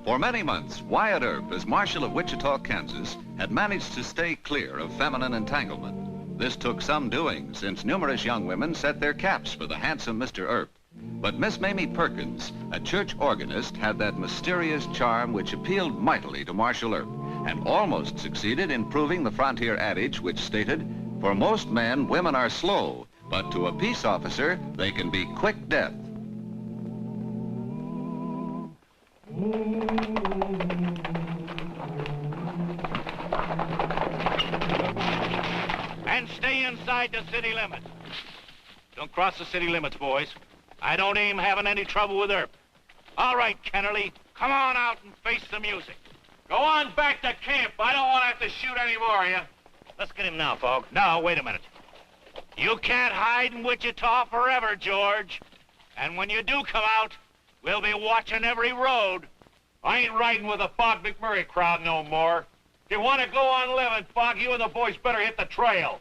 For many months, Wyatt Earp, as Marshal of Wichita, Kansas, had managed to stay clear of feminine entanglement. This took some doing, since numerous young women set their caps for the handsome Mr. Earp. But Miss Mamie Perkins, a church organist, had that mysterious charm which appealed mightily to Marshal Earp, and almost succeeded in proving the frontier adage which stated, "For most men, women are slow, but to a peace officer, they can be quick death." And stay inside the city limits. Don't cross the city limits, boys. I don't aim having any trouble with Earp. All right, Kennerly, come on out and face the music. Go on back to camp. I don't want to have to shoot any more of you. Let's get him now, Fogg. No, wait a minute. You can't hide in Wichita forever, George. And when you do come out, we'll be watching every road. I ain't riding with the Fogg McMurray crowd no more. If you want to go on living, Fogg, you and the boys better hit the trail.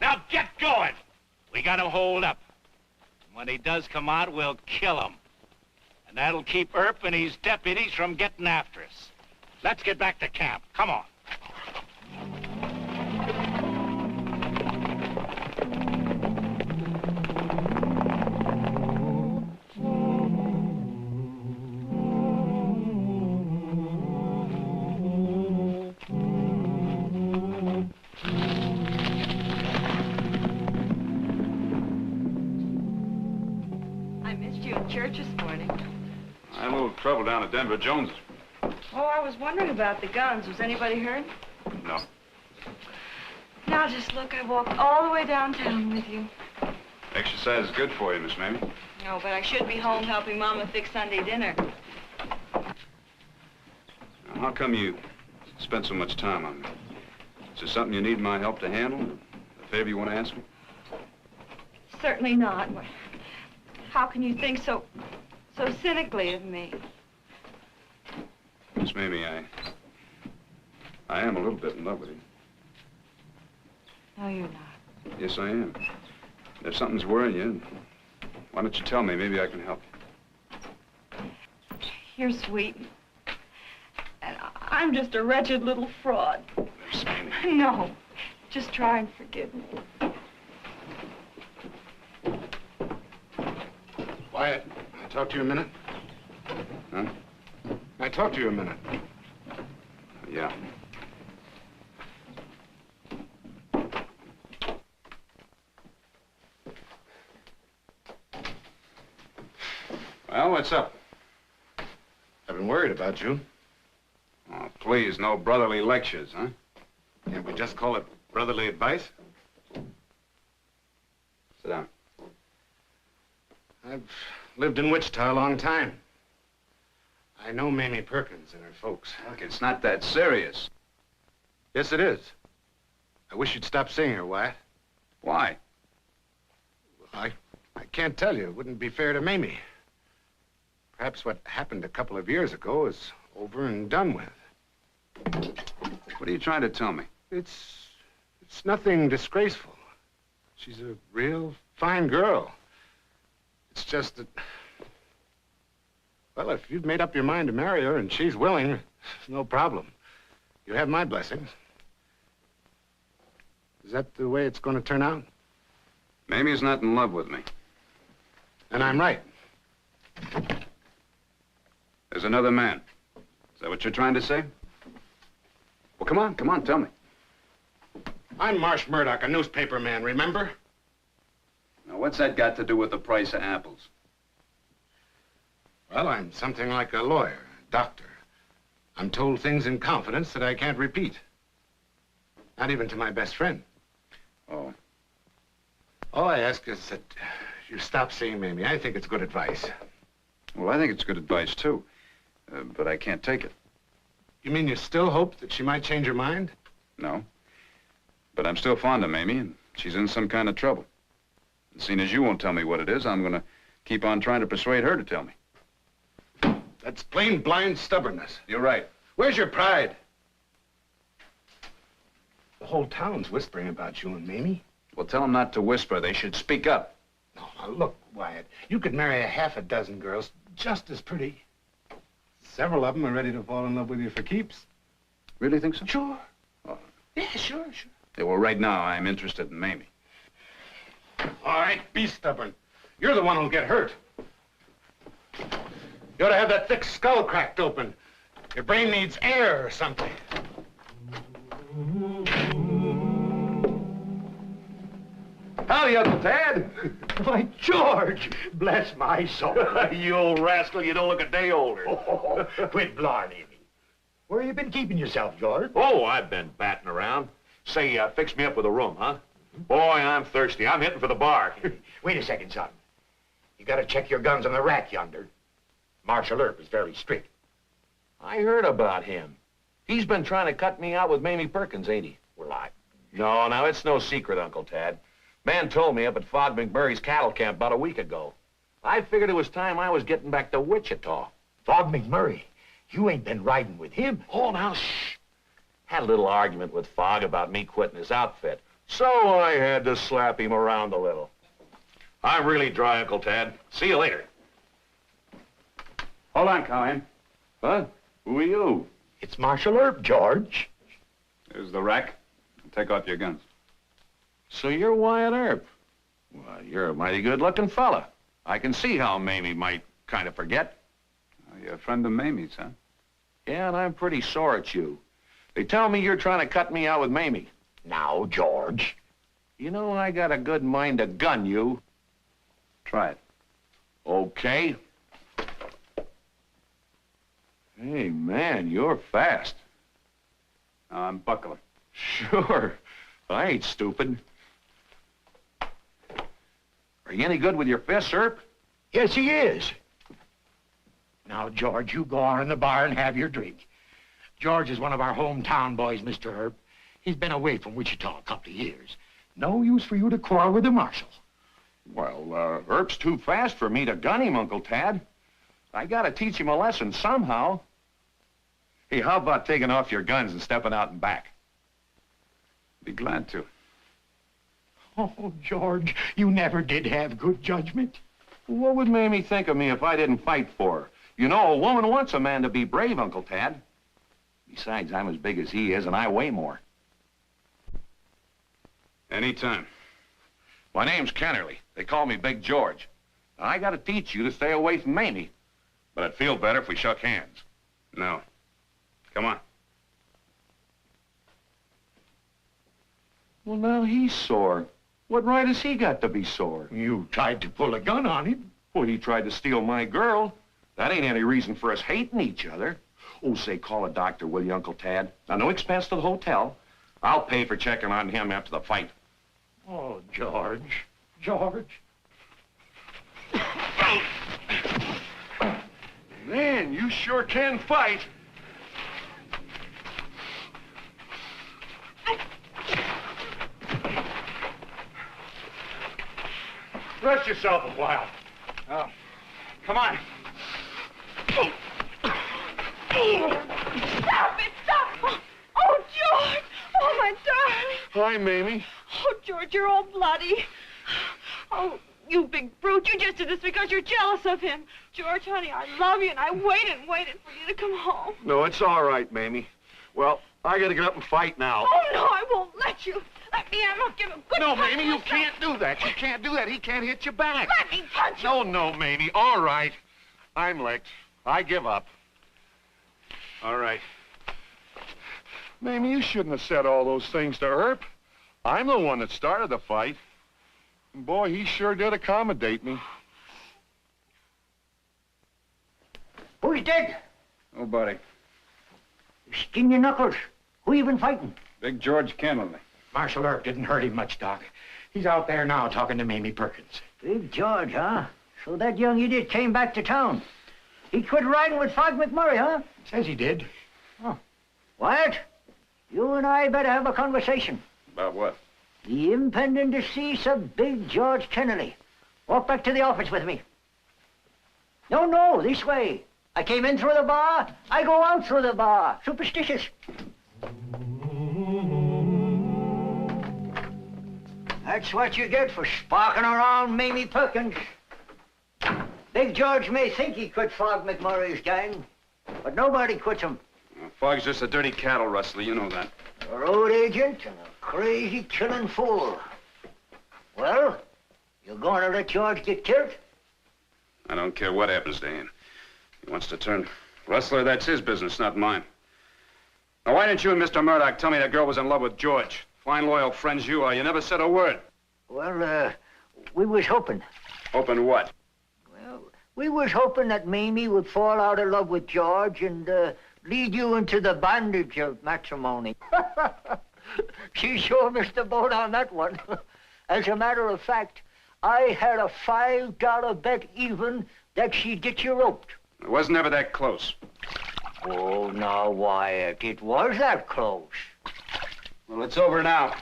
Now get going. We got him holed up. When he does come out, we'll kill him. And that'll keep Earp and his deputies from getting after us. Let's get back to camp. Come on. Church this morning. I had a little trouble down at Denver Jones's. Oh, I was wondering about the guns. Was anybody hurt? No. Now, just look, I walked all the way downtown with you. Exercise is good for you, Miss Mamie. No, but I should be home helping Mama fix Sunday dinner. Now, how come you spent so much time on me? Is there something you need my help to handle? A favor you want to ask me? Certainly not. How can you think so cynically of me? Miss Mamie, I am a little bit in love with you. No, you're not. Yes, I am. If something's worrying you, why don't you tell me? Maybe I can help you. You're sweet. And I'm just a wretched little fraud. Miss Mamie. No. Just try and forgive me. Wyatt, can I talk to you a minute? Huh? Can I talk to you a minute? Yeah. Well, what's up? I've been worried about you. Oh, please, no brotherly lectures, huh? Can't we just call it brotherly advice? Sit down. I've lived in Wichita a long time. I know Mamie Perkins and her folks. Look, it's not that serious. Yes, it is. I wish you'd stop seeing her, Wyatt. Why? I can't tell you. It wouldn't be fair to Mamie. Perhaps what happened a couple of years ago is over and done with. What are you trying to tell me? It's nothing disgraceful. She's a real fine girl. It's just that, well, if you've made up your mind to marry her and she's willing, no problem. You have my blessings. Is that the way it's going to turn out? Mamie's not in love with me. And I'm right. There's another man. Is that what you're trying to say? Well, come on, tell me. I'm Marsh Murdoch, a newspaper man, remember? Now, what's that got to do with the price of apples? Well, I'm something like a lawyer, a doctor. I'm told things in confidence that I can't repeat. Not even to my best friend. Oh. All I ask is that you stop seeing Mamie. I think it's good advice. Well, I think it's good advice, too. But I can't take it. You mean you still hope that she might change her mind? No. But I'm still fond of Mamie, and she's in some kind of trouble. And seeing as you won't tell me what it is, I'm going to keep on trying to persuade her to tell me. That's plain blind stubbornness. You're right. Where's your pride? The whole town's whispering about you and Mamie. Well, tell them not to whisper. They should speak up. No, now look, Wyatt, you could marry a half a dozen girls, just as pretty. Several of them are ready to fall in love with you for keeps. Really think so? Sure. Oh. Yeah, sure. Yeah, well, right now, I'm interested in Mamie. All right, be stubborn. You're the one who'll get hurt. You ought to have that thick skull cracked open. Your brain needs air or something. Howdy, Uncle Tad. Why, George, bless my soul. You old rascal, you don't look a day older. Oh, quit blarney me. Where you been keeping yourself, George? Oh, I've been batting around. Say, fix me up with a room, huh? Boy, I'm thirsty. I'm hitting for the bar. Wait a second, son. You gotta check your guns on the rack yonder. Marshal Earp is very strict. I heard about him. He's been trying to cut me out with Mamie Perkins, ain't he? Well, No, now, it's no secret, Uncle Tad. Man told me up at Fog McMurray's cattle camp about a week ago. I figured it was time I was getting back to Wichita. Fog McMurray, you ain't been riding with him. Oh, now, shh. Had a little argument with Fog about me quitting his outfit. So I had to slap him around a little. I'm really dry, Uncle Tad. See you later. Hold on, Callahan. Huh? Who are you? It's Marshal Earp, George. There's the rack. Take off your guns. So you're Wyatt Earp. Well, you're a mighty good-looking fella. I can see how Mamie might kind of forget. You're a friend of Mamie's, huh? Yeah, and I'm pretty sore at you. They tell me you're trying to cut me out with Mamie. Now, George. You know, I got a good mind to gun you. Try it. Okay. Hey, man, you're fast. Now, I'm buckler. Sure. I ain't stupid. Are you any good with your fists, Earp? Yes, he is. Now, George, you go on in the bar and have your drink. George is one of our hometown boys, Mr. Earp. He's been away from Wichita a couple of years. No use for you to quarrel with the marshal. Well, Earp's too fast for me to gun him, Uncle Tad. I gotta teach him a lesson somehow. Hey, how about taking off your guns and stepping out and back? Be glad to. Oh, George, you never did have good judgment. What would Mamie think of me if I didn't fight for her? You know, a woman wants a man to be brave, Uncle Tad. Besides, I'm as big as he is, and I weigh more. Anytime. My name's Kennerly. They call me Big George. I gotta teach you to stay away from Mamie. But I'd feel better if we shook hands. No. Come on. Well, now he's sore. What right has he got to be sore? You tried to pull a gun on him. Well, he tried to steal my girl. That ain't any reason for us hating each other. Oh, say, call a doctor, will you, Uncle Tad? Now, no expense to the hotel. I'll pay for checking on him after the fight. Oh, George. George. Man, you sure can fight. Rest yourself a while. Come on. Stop it! Stop! Oh, George! Oh, my darling! Hi, Mamie. Oh, George, you're all bloody. Oh, you big brute. You just did this because you're jealous of him. George, honey, I love you, and I waited and waited for you to come home. No, it's all right, Mamie. Well, I gotta get up and fight now. Oh, no, I won't let you. Let me in. I'll give him a good No, punch Mamie, you myself. can't do that. You can't do that. He can't hit you back. Let me punch him. No, Mamie. All right. I'm licked. I give up. All right. Mamie, you shouldn't have said all those things to Earp. I'm the one that started the fight. And boy, he sure did accommodate me. Who's dead? Nobody. Skin your knuckles. Who you been fighting? Big George Kennerly. Marshal Earp didn't hurt him much, Doc. He's out there now talking to Mamie Perkins. Big George, huh? So that young idiot came back to town. He quit riding with Fog McMurray, huh? Says he did. Wyatt, you and I better have a conversation. About what? The impending decease of Big George Kennerly. Walk back to the office with me. No, this way. I came in through the bar. I go out through the bar. Superstitious. That's what you get for sparking around Mamie Perkins. Big George may think he quit Fogg McMurray's gang, but nobody quits him. Well, Fogg's just a dirty cattle rustler, you know that. A road agent and a crazy killing fool. Well, you gonna let George get killed? I don't care what happens to him. He wants to turn rustler, that's his business, not mine. Now, why didn't you and Mr. Murdoch tell me that girl was in love with George? Fine, loyal friends you are. You never said a word. Well, we was hoping. Hoping what? Well, we was hoping that Mamie would fall out of love with George and lead you into the bondage of matrimony. She sure missed the boat on that one. As a matter of fact, I had a $5 bet even that she'd get you roped. It wasn't ever that close. Oh, now, Wyatt, it was that close. Well, it's over now.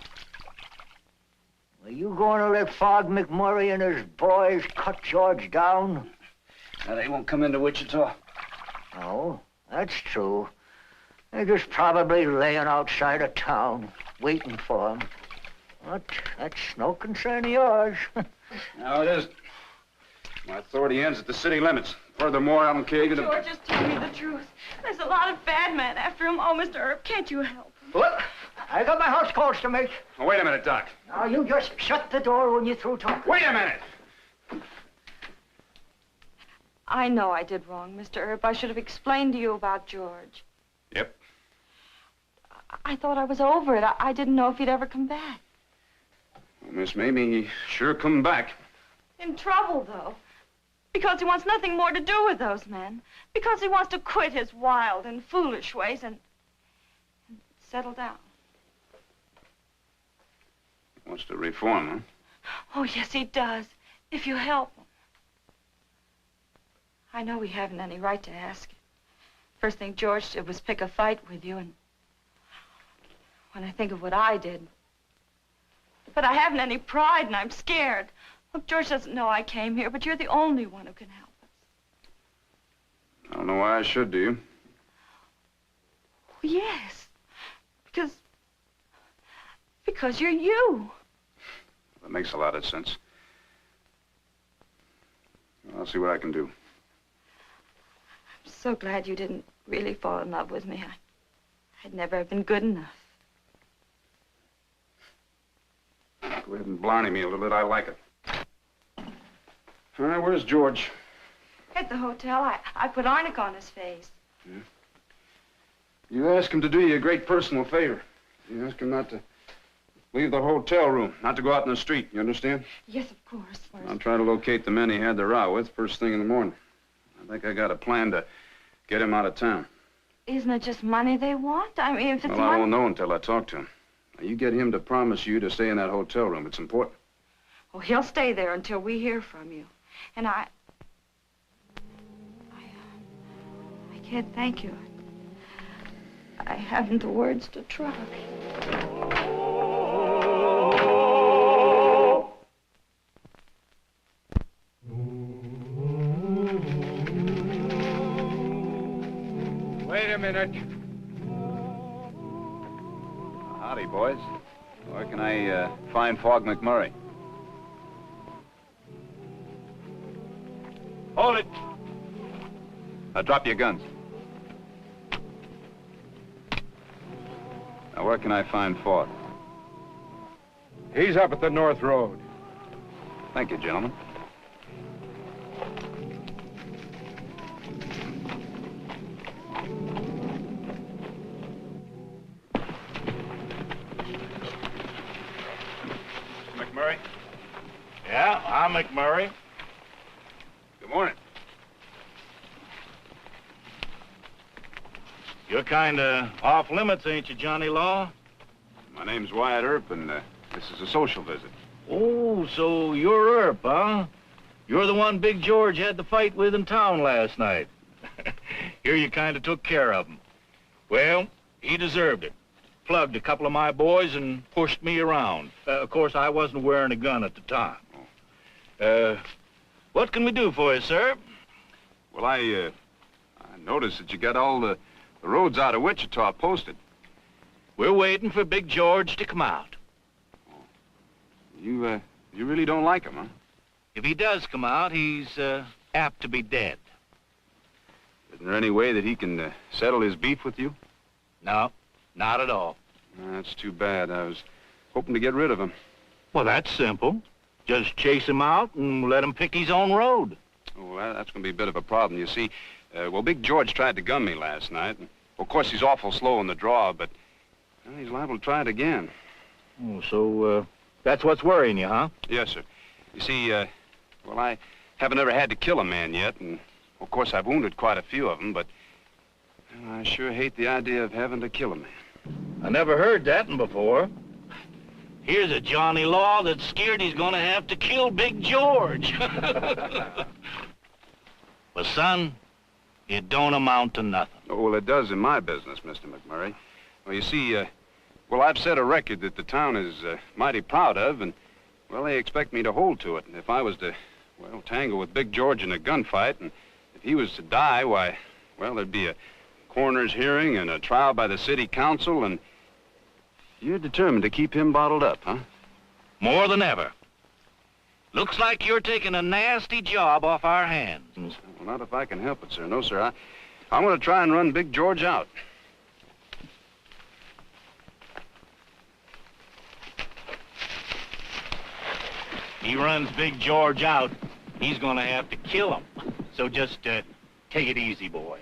Are you going to let Fogg McMurray and his boys cut George down? Now, they won't come into Wichita. No, that's true. They're just probably laying outside of town, waiting for him. But that's no concern of yours. No, it isn't. My authority ends at the city limits. Furthermore, I don't care even... George, just tell me the truth. There's a lot of bad men after him. Oh, Mr. Earp, can't you help him? Look, I got my house calls to make. Oh, wait a minute, Doc. Now, you just shut the door when you're through talking. Wait a minute! I know I did wrong, Mr. Earp. I should have explained to you about George. Yep. I thought I was over it. I didn't know if he'd ever come back. Well, Miss Mamie, he sure come back. In trouble, though. Because he wants nothing more to do with those men. Because he wants to quit his wild and foolish ways and settle down. He wants to reform, huh? Oh, yes, he does. If you help him. I know we haven't any right to ask you. First thing George did was pick a fight with you, and when I think of what I did. But I haven't any pride, and I'm scared. Look, George doesn't know I came here, but you're the only one who can help us. I don't know why I should, do you? Oh, yes. Because you're you. That makes a lot of sense. I'll see what I can do. I'm so glad you didn't really fall in love with me. I'd never have been good enough. Go ahead and blarney me a little bit. I like it. All right, where's George? At the hotel, I put arsenic on his face. Yeah. You ask him to do you a great personal favor. You ask him not to leave the hotel room, not to go out in the street. You understand? Yes, of course. I'll try to locate the men he had the row with first thing in the morning. I think I got a plan to get him out of town. Isn't it just money they want? I mean, if it's Well, I money... won't know until I talk to him. Now, you get him to promise you to stay in that hotel room. It's important. Oh, he'll stay there until we hear from you. And I can't thank you. I haven't the words to try. Wait a minute. Howdy, boys. Where can I find Fogg McMurray? Hold it. Now, drop your guns. Now, where can I find Fogg? He's up at the North Road. Thank you, gentlemen. McMurray? Yeah, I'm McMurray. Good morning. You're kind of off limits, ain't you, Johnny Law? My name's Wyatt Earp, and this is a social visit. Oh, so you're Earp, huh? You're the one Big George had the fight with in town last night. Here you kind of took care of him. Well, he deserved it. Plugged a couple of my boys and pushed me around. Of course, I wasn't wearing a gun at the time. What can we do for you, sir? Well, I noticed that you got all the roads out of Wichita posted. We're waiting for Big George to come out. You really don't like him, huh? If he does come out, he's apt to be dead. Isn't there any way that he can settle his beef with you? No, not at all. That's too bad. I was hoping to get rid of him. Well, that's simple. Just chase him out and let him pick his own road. Oh, well, that's going to be a bit of a problem. You see, well, Big George tried to gun me last night. And, of course, he's awful slow in the draw, but well, he's liable to try it again. Oh, so, that's what's worrying you, huh? Yes, sir. You see, well, I haven't ever had to kill a man yet, and, of course, I've wounded quite a few of them, but well, I sure hate the idea of having to kill a man. I never heard that one before. Here's a Johnny Law that's scared he's gonna have to kill Big George. But, son, it don't amount to nothing. Oh, well, it does in my business, Mr. McMurray. Well, you see, well, I've set a record that the town is mighty proud of, and, well, they expect me to hold to it. And if I was to, well, tangle with Big George in a gunfight, and if he was to die, why, well, there'd be a coroner's hearing and a trial by the city council, and you're determined to keep him bottled up, huh? More than ever. Looks like you're taking a nasty job off our hands. Well, not if I can help it, sir. No, sir. I'm going to try and run Big George out. He runs Big George out, he's gonna have to kill him. So just take it easy, boys.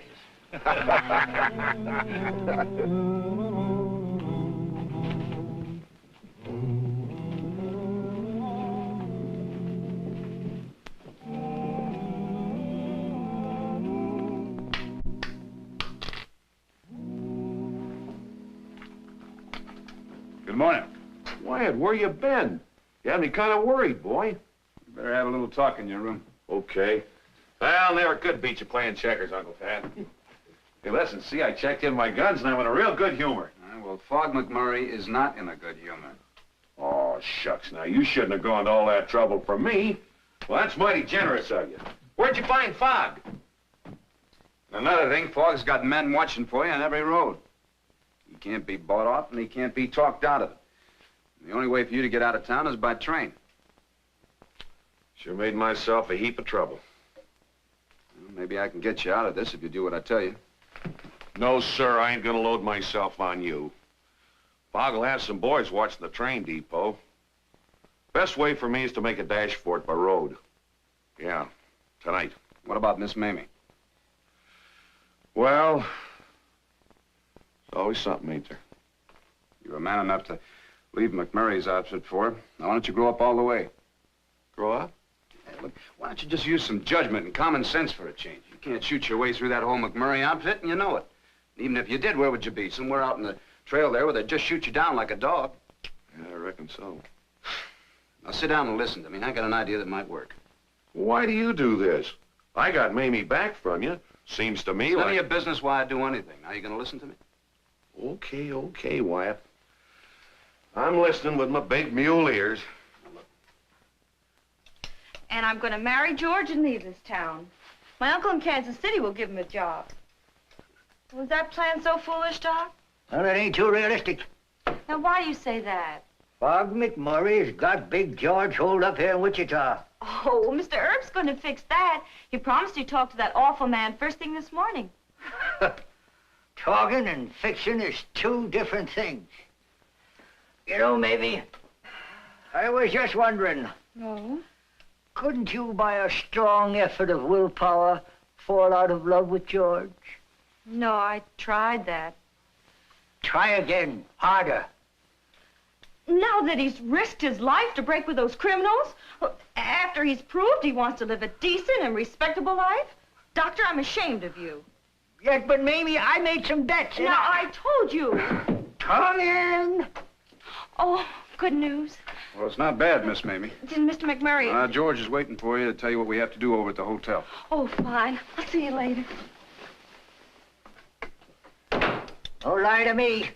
Good morning. Wyatt, where you been? You had me kind of worried, boy. You better have a little talk in your room. Okay. Well, never could beat you playing checkers, Uncle Pat. Hey, listen, see, I checked in my guns and I'm in a real good humor. Well, Fogg McMurray is not in a good humor. Oh, shucks, now, you shouldn't have gone to all that trouble for me. Well, that's mighty generous of you. Where'd you find Fogg? Another thing, Fogg's got men watching for you on every road. He can't be bought off and he can't be talked out of it. The only way for you to get out of town is by train. Sure made myself a heap of trouble. Well, maybe I can get you out of this if you do what I tell you. No, sir, I ain't gonna load myself on you. Fogg will have some boys watching the train depot. Best way for me is to make a dash for it by road. Yeah, tonight. What about Miss Mamie? Well, it's always something, ain't there? You were man enough to leave McMurray's outfit for her. Now, why don't you grow up all the way? Grow up? Hey, look, why don't you just use some judgment and common sense for a change? You can't shoot your way through that whole McMurray outfit, and you know it. Even if you did, where would you be? Somewhere out in the trail there where they'd just shoot you down like a dog. Yeah, I reckon so. Now, sit down and listen to me. I got an idea that might work. Why do you do this? I got Mamie back from you. Seems to me It's none like... of your business why I do anything. Now, you gonna listen to me? Okay, Wyatt. I'm listening with my big mule ears. And I'm going to marry George and leave this town. My uncle in Kansas City will give him a job. Was that plan so foolish, Doc? Well, it ain't too realistic. Now, why do you say that? Fogg McMurray's got Big George holed up here in Wichita. Oh, well, Mr. Earp's going to fix that. He promised he'd talk to that awful man first thing this morning. Talking and fixing is two different things. You know, maybe, I was just wondering, No? couldn't you, by a strong effort of willpower, fall out of love with George? No, I tried that. Try again, harder. Now that he's risked his life to break with those criminals, after he's proved he wants to live a decent and respectable life, Doctor, I'm ashamed of you. Yes, but Mamie, I made some bets. Now, I told you. Come in. Oh, good news. Well, it's not bad, Miss Mamie. Didn't Mr. McMurray... George is waiting for you to tell you what we have to do over at the hotel. Oh, fine. I'll see you later. Don't lie to me.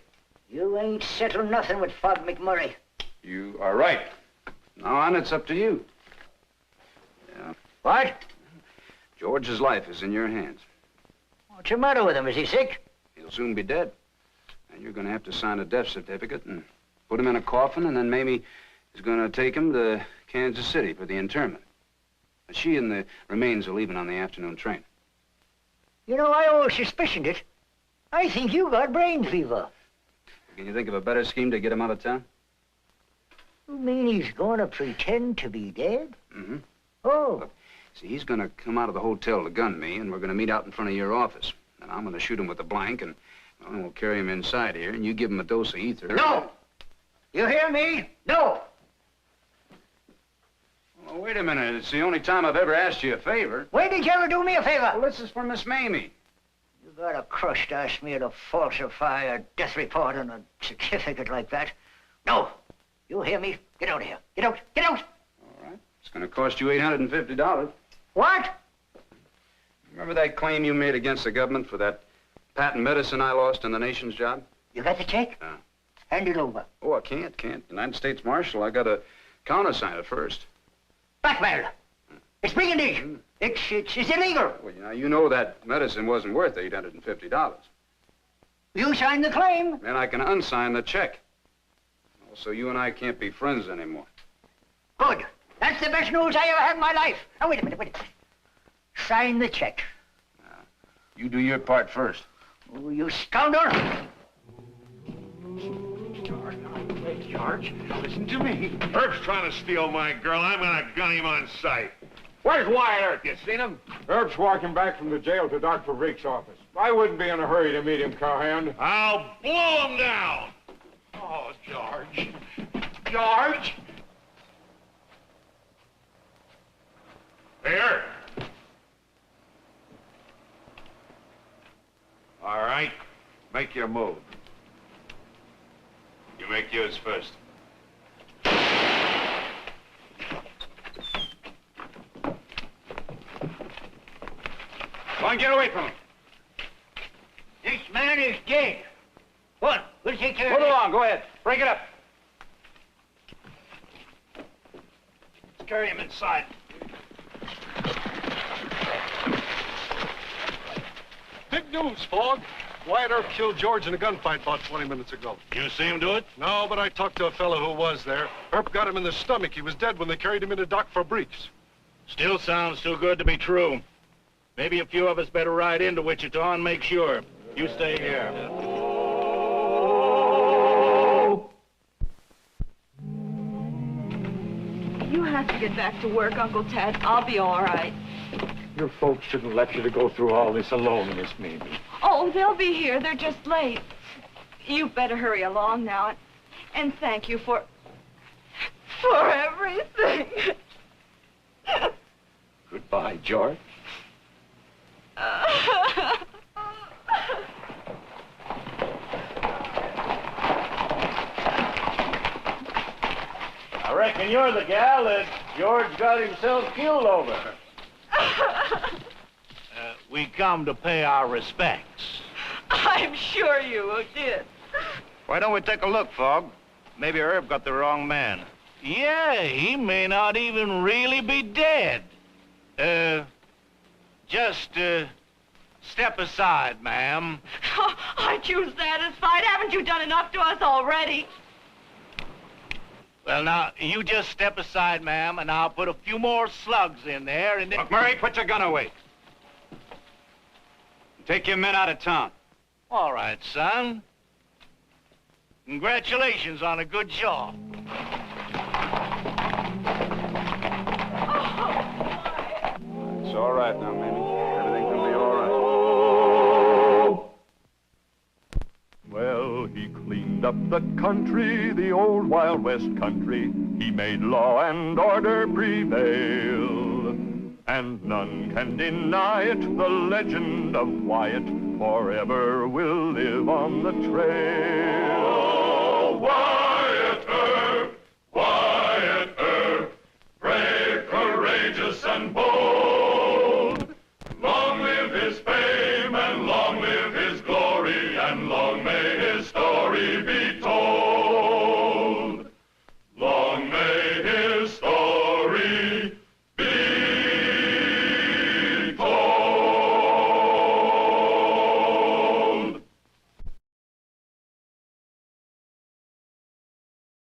You ain't settled nothing with Fogg McMurray. You are right. Now on, it's up to you. Yeah. What? George's life is in your hands. What's the matter with him? Is he sick? He'll soon be dead. And you're going to have to sign a death certificate and put him in a coffin, and then Mamie is going to take him to Kansas City for the interment. She and the remains are leaving on the afternoon train. You know, I always suspicioned it. I think you got brain fever. Can you think of a better scheme to get him out of town? You mean he's going to pretend to be dead? Mm-hmm. Oh. See, he's going to come out of the hotel to gun me, and we're going to meet out in front of your office. And I'm going to shoot him with a blank, and well, we'll carry him inside here, and you give him a dose of ether. No! You hear me? No! Well, wait a minute. It's the only time I've ever asked you a favor. When did you ever do me a favor? Well, this is for Miss Mamie. You got a crust to ask me to falsify a death report on a certificate like that. No! You hear me? Get out of here. Get out. Get out! All right. It's going to cost you $850. What? Remember that claim you made against the government for that patent medicine I lost in the nation's job? You got the check? Hand it over. Oh, I can't. United States Marshal, I got to countersign it first. Blackmail. It's brigandage. It's illegal. Well, you know that medicine wasn't worth $850. You signed the claim. Then I can unsign the check. So you and I can't be friends anymore. Good. That's the best news I ever had in my life. Now, wait a minute. Sign the check. You do your part first. Oh, you scoundrel! George, listen to me. Earp's trying to steal my girl. I'm gonna gun him on sight. Where's Wyatt Earp? You seen him? Earp's walking back from the jail to Dr. Breek's office. I wouldn't be in a hurry to meet him, cowhand. I'll blow him down. Oh, George. George! Hey, Earp. All right. Make your move. You make yours first. Go on, get away from him. This man is dead. What? We'll take care of Move it. along, go ahead. Break it up. Let's carry him inside. Big news, Fogg. Wyatt Earp killed George in a gunfight about 20 minutes ago. You see him do it? No, but I talked to a fellow who was there. Earp got him in the stomach. He was dead when they carried him into Doc Fabrique's. Still sounds too good to be true. Maybe a few of us better ride into Wichita and make sure. You stay here. You have to get back to work, Uncle Tad. I'll be all right. Your folks shouldn't let you to go through all this alone, Miss Mamie. Oh, they'll be here. They're just late. You better hurry along now. And thank you for everything. Goodbye, George. I reckon you're the gal that George got himself killed over. We come to pay our respects. I'm sure you did. Why don't we take a look, Fogg? Maybe Earp got the wrong man. Yeah, he may not even really be dead. Just step aside, ma'am. Aren't you satisfied? Haven't you done enough to us already? Well, now, you just step aside, ma'am, and I'll put a few more slugs in there, and then... Look, Murray, put your gun away. Take your men out of town. All right, son. Congratulations on a good job. It's all right now, Mamie. Everything can be all right. Well, he cleaned up the country, the old Wild West country. He made law and order prevail. And none can deny it, the legend of Wyatt forever will live on the trail. Oh,